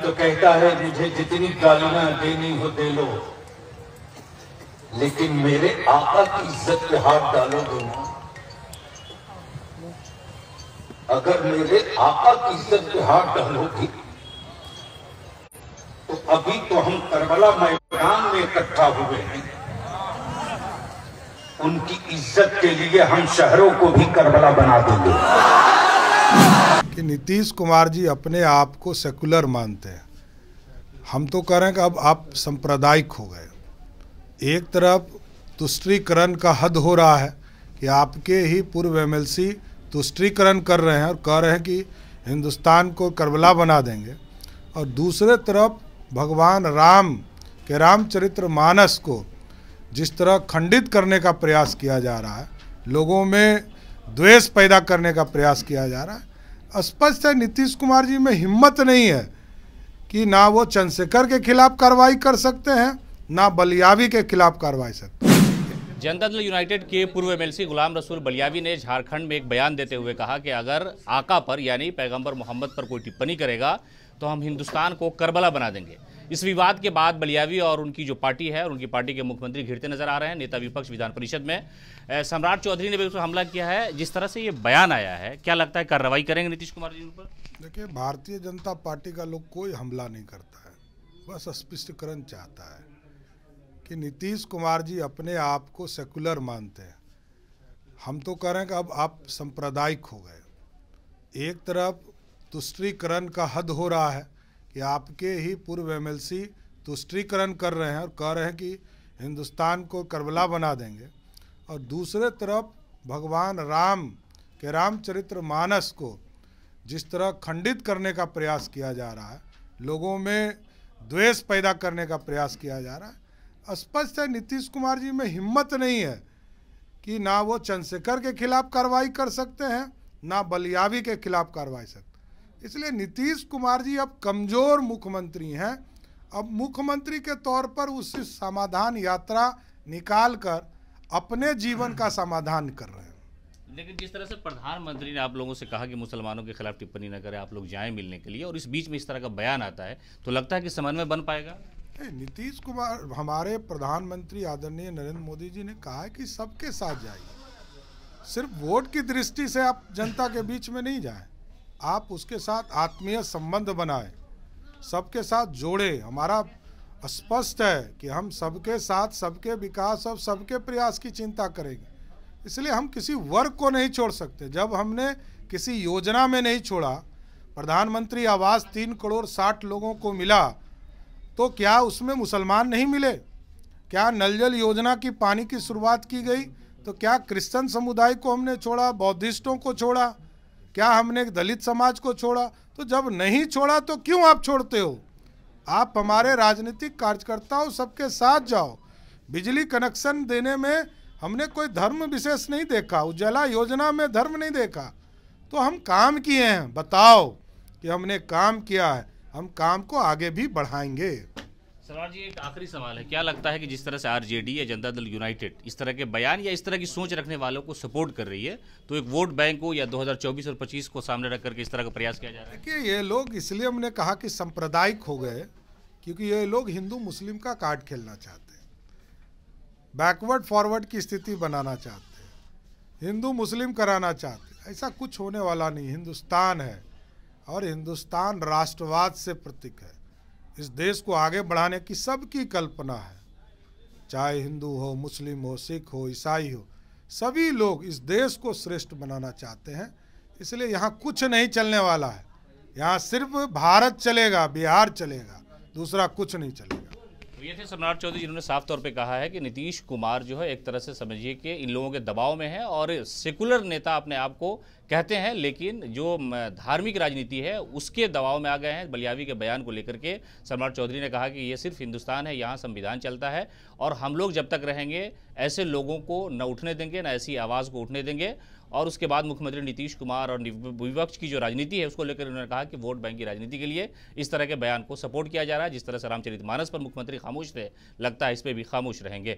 तो कहता है मुझे जितनी गालियां देनी हो दे लो, लेकिन मेरे आका की इज्जत पे हाथ डालोगे ना। अगर मेरे आका की इज्जत पे हाथ डालोगे तो अभी तो हम करबला मैदान में इकट्ठा हुए हैं, उनकी इज्जत के लिए हम शहरों को भी करबला बना देंगे। कि नीतीश कुमार जी अपने आप को सेकुलर मानते हैं, हम तो कह रहे हैं कि अब आप सांप्रदायिक हो गए। एक तरफ तुष्टीकरण का हद हो रहा है कि आपके ही पूर्व एमएलसी तुष्टीकरण कर रहे हैं और कह रहे हैं कि हिंदुस्तान को करबला बना देंगे, और दूसरे तरफ भगवान राम के रामचरितमानस को जिस तरह खंडित करने का प्रयास किया जा रहा है, लोगों में द्वेष पैदा करने का प्रयास किया जा रहा है। स्पष्ट है नीतीश कुमार जी में हिम्मत नहीं है कि ना वो चंद्रशेखर के खिलाफ कार्रवाई कर सकते हैं, ना बलियावी के खिलाफ कार्रवाई सकते हैं। जनता दल यूनाइटेड के पूर्व एमएलसी गुलाम रसूल बलियावी ने झारखंड में एक बयान देते हुए कहा कि अगर आका पर यानी पैगंबर मोहम्मद पर कोई टिप्पणी करेगा तो हम हिंदुस्तान को करबला बना देंगे। इस विवाद के बाद बलियावी और उनकी जो पार्टी है और उनकी पार्टी के मुख्यमंत्री घिरते नजर आ रहे हैं। नेता विपक्ष विधान परिषद में सम्राट चौधरी ने भी उस पर हमला किया है। जिस तरह से ये बयान आया है, क्या लगता है कार्रवाई करेंगे नीतीश कुमार जी पर? देखिए, भारतीय जनता पार्टी का लोग कोई हमला नहीं करता है, बस स्पष्टीकरण चाहता है कि नीतीश कुमार जी अपने आप को सेकुलर मानते हैं, हम तो कह रहे हैं कि अब आप सांप्रदायिक हो गए। एक तरफ तुष्टीकरण का हद हो रहा है कि आपके ही पूर्व एमएलसी तुष्टीकरण कर रहे हैं और कह रहे हैं कि हिंदुस्तान को करबला बना देंगे, और दूसरे तरफ भगवान राम के रामचरितमानस को जिस तरह खंडित करने का प्रयास किया जा रहा है, लोगों में द्वेष पैदा करने का प्रयास किया जा रहा है। स्पष्ट है नीतीश कुमार जी में हिम्मत नहीं है कि ना वो चंद्रशेखर के खिलाफ कार्रवाई कर सकते हैं, ना बलियावी के खिलाफ कार्रवाई सकते हैं। इसलिए नीतीश कुमार जी अब कमज़ोर मुख्यमंत्री हैं। अब मुख्यमंत्री के तौर पर उस समाधान यात्रा निकाल कर अपने जीवन का समाधान कर रहे हैं। लेकिन जिस तरह से प्रधानमंत्री ने आप लोगों से कहा कि मुसलमानों के खिलाफ टिप्पणी न करें, आप लोग जाएं मिलने के लिए, और इस बीच में इस तरह का बयान आता है, तो लगता है कि समन्वय बन पाएगा? नीतीश कुमार, हमारे प्रधानमंत्री आदरणीय नरेंद्र मोदी जी ने कहा है कि सबके साथ जाइए, सिर्फ वोट की दृष्टि से आप जनता के बीच में नहीं जाएं, आप उसके साथ आत्मीय संबंध बनाएं, सबके साथ जोड़े। हमारा स्पष्ट है कि हम सबके साथ, सबके विकास और सबके प्रयास की चिंता करेंगे। इसलिए हम किसी वर्ग को नहीं छोड़ सकते। जब हमने किसी योजना में नहीं छोड़ा, प्रधानमंत्री आवास 3,60,00,000 लोगों को मिला, तो क्या उसमें मुसलमान नहीं मिले? क्या नल जल योजना की पानी की शुरुआत की गई तो क्या क्रिश्चियन समुदाय को हमने छोड़ा, बौद्धिस्टों को छोड़ा, क्या हमने दलित समाज को छोड़ा? तो जब नहीं छोड़ा तो क्यों आप छोड़ते हो? आप हमारे राजनीतिक कार्यकर्ताओं सबके साथ जाओ। बिजली कनेक्शन देने में हमने कोई धर्म विशेष नहीं देखा, उज्ज्वला योजना में धर्म नहीं देखा, तो हम काम किए हैं। बताओ कि हमने काम किया है, हम काम को आगे भी बढ़ाएंगे। सरदार जी, एक आखिरी सवाल है, क्या लगता है कि जिस तरह से आरजेडी या जनता दल यूनाइटेड इस तरह के बयान या इस तरह की सोच रखने वालों को सपोर्ट कर रही है, तो एक वोट बैंक को या 2024 और 25 को सामने रख करके इस तरह का प्रयास किया जा रहा है? देखिए, ये लोग, इसलिए हमने कहा कि सांप्रदायिक हो गए, क्योंकि ये लोग हिंदू मुस्लिम का कार्ड खेलना चाहते हैं, बैकवर्ड फॉरवर्ड की स्थिति बनाना चाहते हैं, हिंदू मुस्लिम कराना चाहते हैं। ऐसा कुछ होने वाला नहीं। हिंदुस्तान है और हिंदुस्तान राष्ट्रवाद से प्रतीक है। इस देश को आगे बढ़ाने की सबकी कल्पना है, चाहे हिंदू हो, मुस्लिम हो, सिख हो, ईसाई हो, सभी लोग इस देश को श्रेष्ठ बनाना चाहते हैं। इसलिए यहाँ कुछ नहीं चलने वाला है, यहाँ सिर्फ भारत चलेगा, बिहार चलेगा, दूसरा कुछ नहीं चलेगा। तो ये थे सम्राट चौधरी, जिन्होंने साफ तौर पे कहा है कि नीतीश कुमार जो है एक तरह से समझिए कि इन लोगों के दबाव में है और सेकुलर नेता अपने आप को कहते हैं, लेकिन जो धार्मिक राजनीति है उसके दबाव में आ गए हैं। बलियावी के बयान को लेकर के सम्राट चौधरी ने कहा कि ये सिर्फ हिंदुस्तान है, यहाँ संविधान चलता है और हम लोग जब तक रहेंगे ऐसे लोगों को न उठने देंगे, न ऐसी आवाज़ को उठने देंगे। और उसके बाद मुख्यमंत्री नीतीश कुमार और विपक्ष की जो राजनीति है उसको लेकर उन्होंने कहा कि वोट बैंक की राजनीति के लिए इस तरह के बयान को सपोर्ट किया जा रहा है। जिस तरह से रामचरितमानस पर मुख्यमंत्री खामोश थे, लगता है इस पर भी खामोश रहेंगे।